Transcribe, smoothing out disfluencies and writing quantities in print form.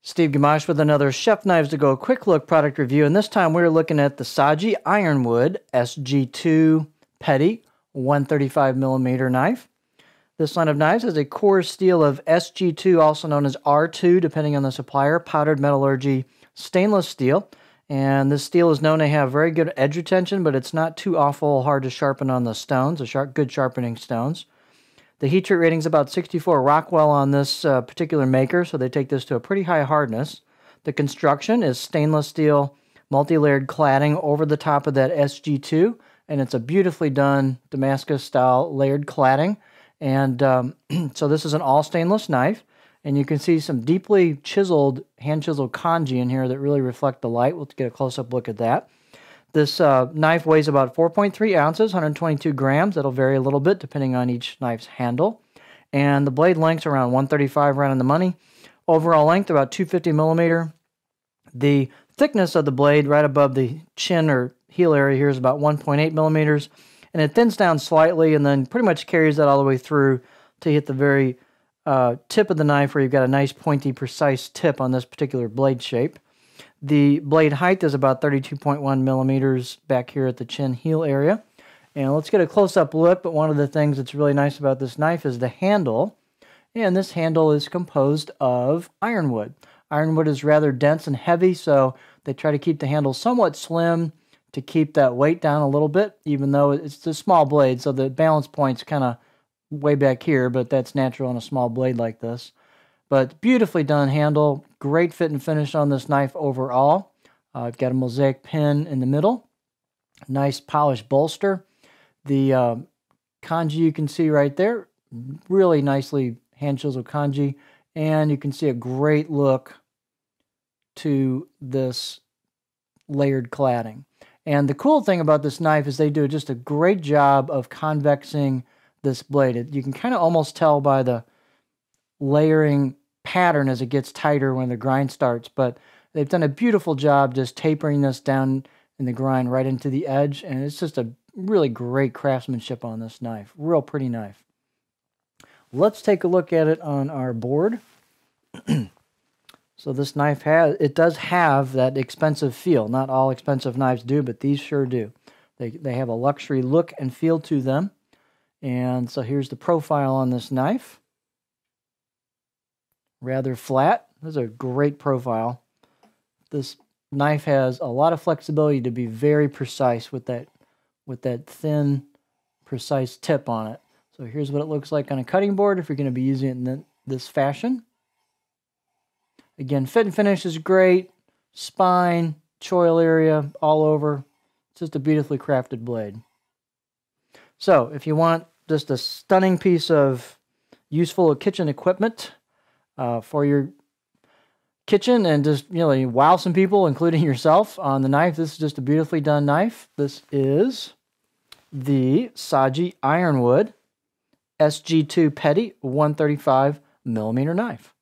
Steve Gamache with another Chef Knives to Go quick look product review, and this time we're looking at the Saji Ironwood SG2 Petty 135mm knife. This line of knives has a core steel of SG2, also known as R2, depending on the supplier, powdered metallurgy stainless steel. And this steel is known to have very good edge retention, but it's not too awful hard to sharpen on the stones, good sharpening stones. The heat treat rating is about 64 Rockwell on this particular maker, so they take this to a pretty high hardness. The construction is stainless steel, multi-layered cladding over the top of that SG2, and it's a beautifully done Damascus-style layered cladding. And so this is an all-stainless knife, and you can see some deeply chiseled, hand-chiseled kanji in here that really reflect the light. We'll get a close-up look at that. This knife weighs about 4.3 ounces, 122 grams. That'll vary a little bit depending on each knife's handle. And the blade length's around 135, right on the money. Overall length, about 250 millimeter. The thickness of the blade right above the chin or heel area here is about 1.8 millimeters. And it thins down slightly and then pretty much carries that all the way through to hit the very tip of the knife where you've got a nice pointy, precise tip on this particular blade shape. The blade height is about 32.1 millimeters back here at the chin heel area. And let's get a close-up look, but one of the things that's really nice about this knife is the handle. And this handle is composed of ironwood. Ironwood is rather dense and heavy, so they try to keep the handle somewhat slim to keep that weight down a little bit, even though it's a small blade, so the balance point's kind of way back here, but that's natural on a small blade like this. But beautifully done handle, great fit and finish on this knife overall. I've got a mosaic pin in the middle, nice polished bolster. The kanji you can see right there, really nicely hand chiseled kanji, and you can see a great look to this layered cladding. And the cool thing about this knife is they do just a great job of convexing this blade. You can kind of almost tell by the layering pattern as it gets tighter when the grind starts, but they've done a beautiful job just tapering this down in the grind right into the edge, and it's just a really great craftsmanship on this knife. Real pretty knife. Let's take a look at it on our board. So this knife does have that expensive feel. Not all expensive knives do, but these sure do. They have a luxury look and feel to them. And so here's the profile on this knife. Rather flat. This is a great profile. This knife has a lot of flexibility to be very precise with that thin, precise tip on it. So here's what it looks like on a cutting board if you're going to be using it in this fashion. Again, fit and finish is great. Spine, choil area, all over. It's just a beautifully crafted blade. So if you want just a stunning piece of useful kitchen equipment, for your kitchen and just really wow some people, including yourself, on the knife. This is just a beautifully done knife. This is the Saji Ironwood SG2 Petty 135mm knife.